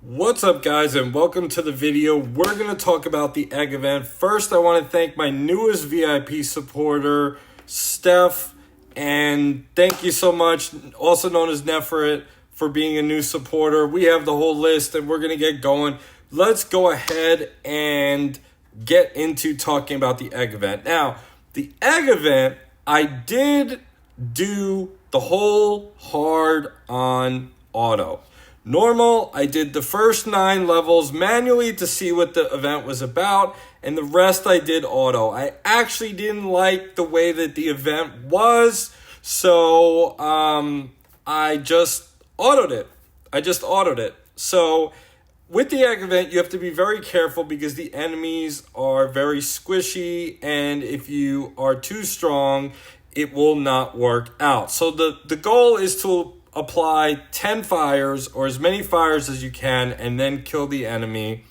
What's up, guys, and welcome to the video. We're going to talk about the egg event. First, I want to thank my newest VIP supporter, Steph, and thank you so much, also known as Neferet, for being a new supporter. We have the whole list, and we're going to get going. Let's go ahead and get into talking about the egg event. Now, the egg event, I did do the whole hard on auto. Normal, I did the first 9 levels manually to see what the event was about, and the rest I did auto. I actually didn't like the way that the event was, so I just autoed it. So with the egg event, you have to be very careful because the enemies are very squishy, and if you are too strong, it will not work out. So the goal is to apply 10 fires or as many fires as you can and then kill the enemy.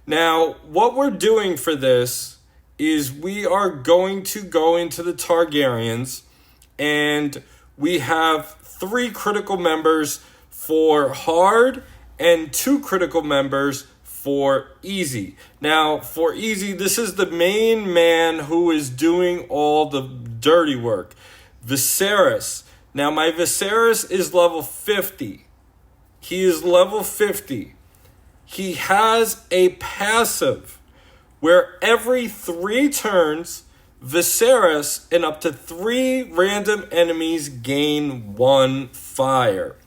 Now, what we're doing for this is we are going to go into the Targaryens, and we have 3 critical members for hard and 2 critical members for easy. Now, for easy, this is the main man who is doing all the dirty work, Viserys. Now, my Viserys is level 50. He is level 50. He has a passive where every 3 turns, Viserys and up to 3 random enemies gain 1 fire.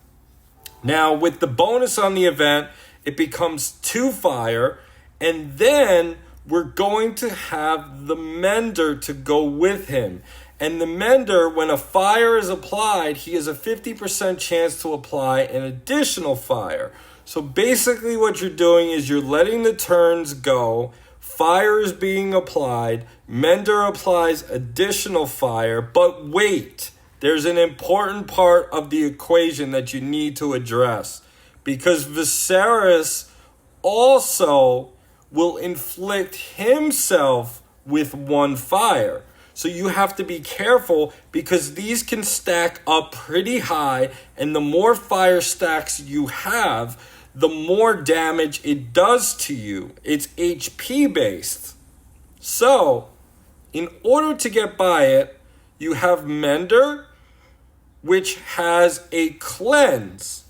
Now, with the bonus on the event, it becomes 2 fire, and then we're going to have the Mender to go with him. And the Mender, when a fire is applied, he has a 50% chance to apply an additional fire. So basically what you're doing is you're letting the turns go, fire is being applied, Mender applies additional fire, but wait, there's an important part of the equation that you need to address, because Viserys also will inflict himself with 1 fire. So you have to be careful because these can stack up pretty high, and the more fire stacks you have, the more damage it does to you. It's HP based. So, in order to get by it, you have Mender, which has a cleanse.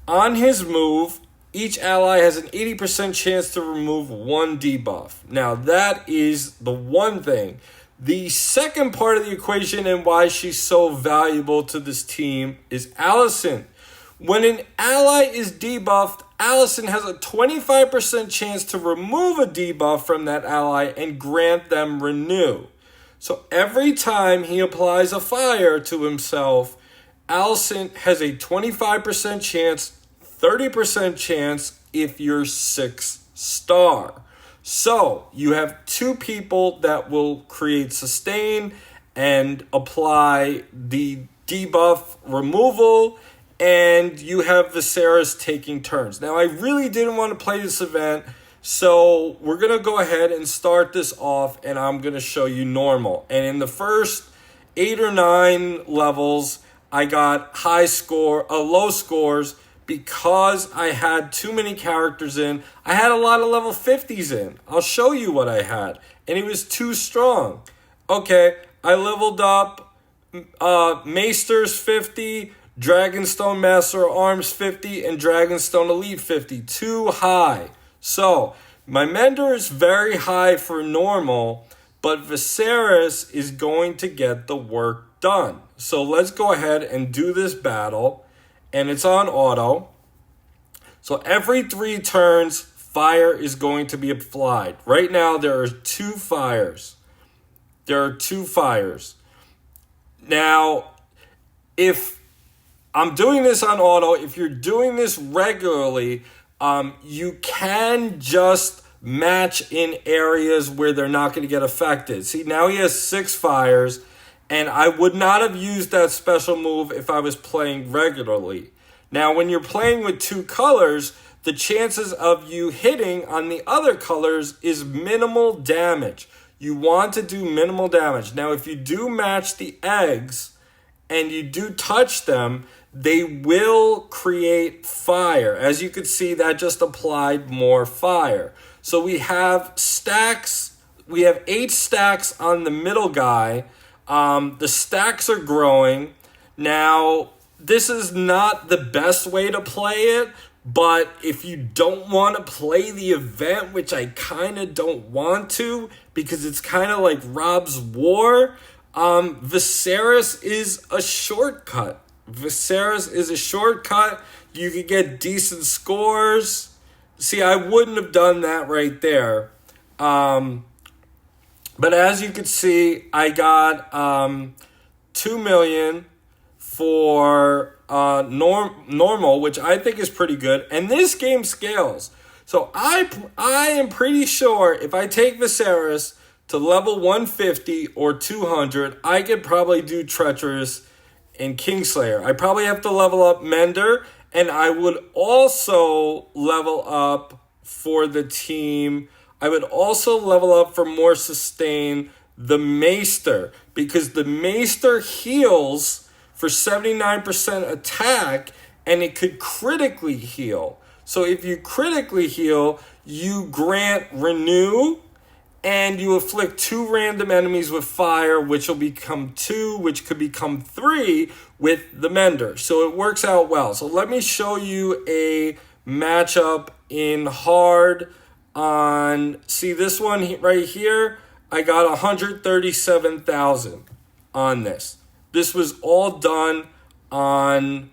On his move, each ally has an 80% chance to remove 1 debuff. Now, that is the one thing. The second part of the equation and why she's so valuable to this team is Alicent. When an ally is debuffed, Alicent has a 25% chance to remove a debuff from that ally and grant them renew. So every time he applies a fire to himself, Alicent has a 25% chance, 30% chance if you're 6-star. So, you have 2 people that will create sustain and apply the debuff removal, and you have Viserys taking turns. Now, I really didn't want to play this event, so we're going to go ahead and start this off, and I'm going to show you normal. And in the first 8 or 9 levels, I got low scores, because I had too many characters in. I had a lot of level 50s in. I'll show you what I had. And it was too strong. Okay, I leveled up Maesters 50, Dragonstone Master of Arms 50, and Dragonstone Elite 50. Too high. So, my Mender is very high for normal, but Viserys is going to get the work done. So let's go ahead and do this battle. And it's on auto. So every 3 turns, fire is going to be applied. Right now, there are 2 fires. Now, if I'm doing this on auto, if you're doing this regularly, you can just match in areas where they're not going to get affected. See, now he has 6 fires. And I would not have used that special move if I was playing regularly. Now, when you're playing with 2 colors, the chances of you hitting on the other colors is minimal damage. You want to do minimal damage. Now, if you do match the eggs and you do touch them, they will create fire. As you can see, that just applied more fire. So we have stacks. We have 8 stacks on the middle guy. The stacks are growing. Now, this is not the best way to play it, but if you don't want to play the event, which I kind of don't want to, because it's kind of like Rob's War, Viserys is a shortcut. Viserys is a shortcut. You could get decent scores. See, I wouldn't have done that right there. But as you can see, I got 2 million for normal, which I think is pretty good. And this game scales. So I am pretty sure if I take Viserys to level 150 or 200, I could probably do Treacherous and Kingslayer. I probably have to level up Mender, and I would also level up for the team. I would also level up for more sustain the Maester, because the Maester heals for 79% attack, and it could critically heal. So if you critically heal, you grant Renew, and you afflict 2 random enemies with fire, which will become 2, which could become 3 with the Mender. So it works out well. So let me show you a matchup in hard on, see this one right here? I got 137,000 on this. This was all done on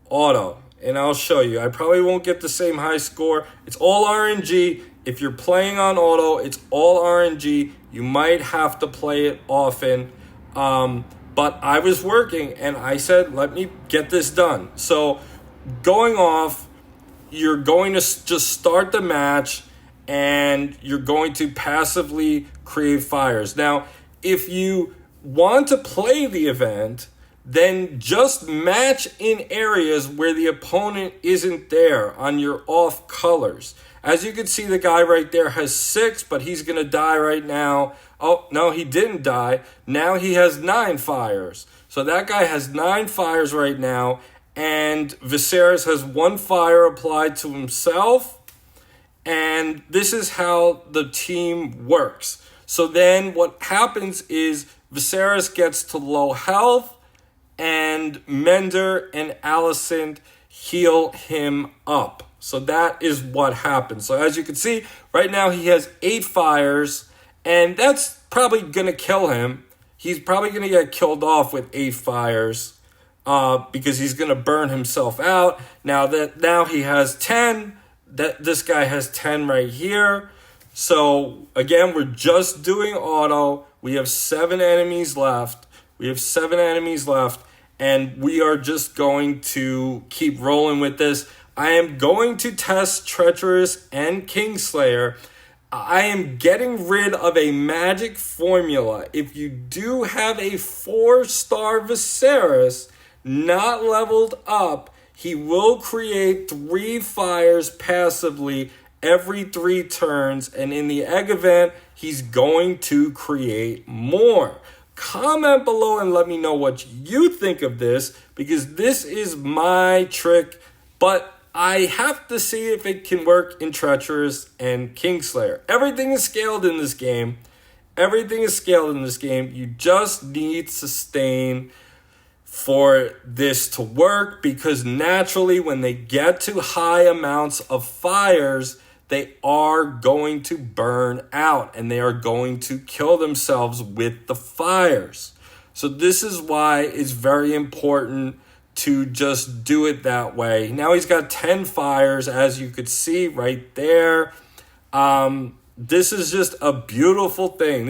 auto, and I'll show you. I probably won't get the same high score. It's all RNG. If you're playing on auto, it's all RNG. You might have to play it often. But I was working, and I said, let me get this done. So going off, you're going to just start the match, and you're going to passively create fires. Now, if you want to play the event, then just match in areas where the opponent isn't there on your off colors. As you can see, the guy right there has 6, but he's going to die right now. Oh, no, he didn't die. Now he has 9 fires. So that guy has 9 fires right now, and Viserys has 1 fire applied to himself. And this is how the team works. So then what happens is Viserys gets to low health, and Mender and Alicent heal him up. So that is what happens. So as you can see, right now he has 8 fires, and that's probably going to kill him. He's probably going to get killed off with 8 fires because he's going to burn himself out. Now he has 10. This guy has 10 right here. So again, we're just doing auto. We have 7 enemies left. And we are just going to keep rolling with this. I am going to test Treacherous and Kingslayer. I am getting rid of a magic formula. If you do have a 4-star Viserys not leveled up, he will create 3 fires passively every 3 turns. And in the egg event, he's going to create more. Comment below and let me know what you think of this, because this is my trick, but I have to see if it can work in Treacherous and Kingslayer. Everything is scaled in this game. You just need sustain for this to work, because naturally when they get to high amounts of fires, they are going to burn out and they are going to kill themselves with the fires. So this is why it's very important to just do it that way. Now he's got 10 fires, as you could see right there. This is just a beautiful thing.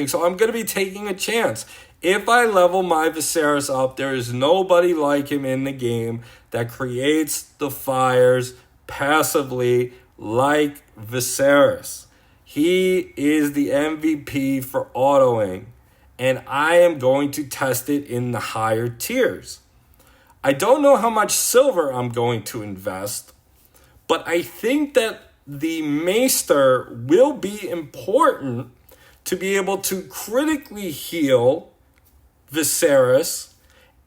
So I'm going to be taking a chance. If I level my Viserys up, there is nobody like him in the game that creates the fires passively like Viserys. He is the MVP for autoing, and I am going to test it in the higher tiers. I don't know how much silver I'm going to invest, but I think that the Maester will be important to be able to critically heal Viserys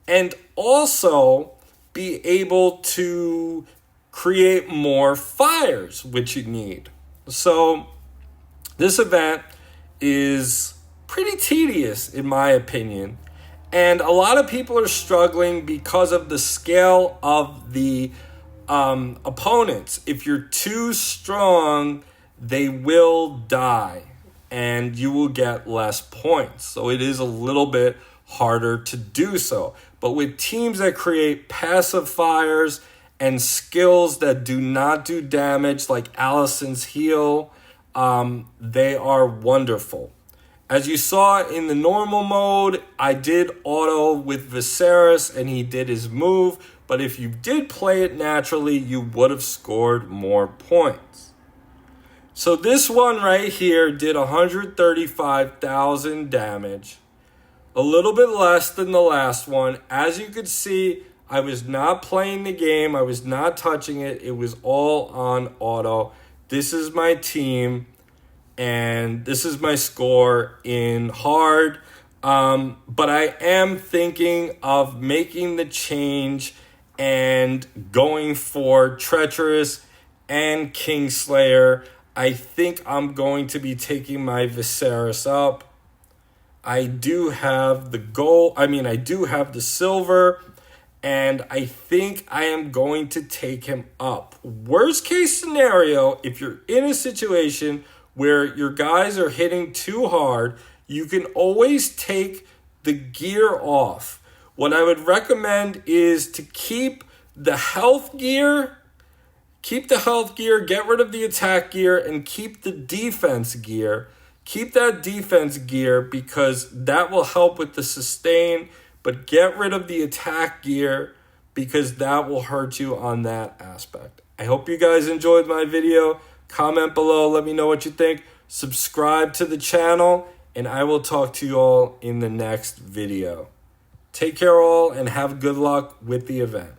and also be able to create more fires, which you need. So this event is pretty tedious, in my opinion. And a lot of people are struggling because of the scale of the opponents. If you're too strong, they will die and you will get less points. So it is a little bit harder to do so. But with teams that create passive fires and skills that do not do damage, like Allison's heal, they are wonderful. As you saw in the normal mode, I did auto with Viserys and he did his move. But if you did play it naturally, you would have scored more points. So this one right here did 135,000 damage. A little bit less than the last one. As you could see, I was not playing the game. I was not touching it. It was all on auto. This is my team. And this is my score in hard. But I am thinking of making the change and going for Treacherous and Kingslayer. I think I'm going to be taking my Viserys up. I do have the gold. I do have the silver. And I think I am going to take him up. Worst case scenario, if you're in a situation where your guys are hitting too hard, you can always take the gear off. What I would recommend is to keep the health gear, get rid of the attack gear, and keep the defense gear. Keep that defense gear because that will help with the sustain, but get rid of the attack gear because that will hurt you on that aspect. I hope you guys enjoyed my video. Comment below, let me know what you think. Subscribe to the channel, and I will talk to you all in the next video. Take care all, and have good luck with the event.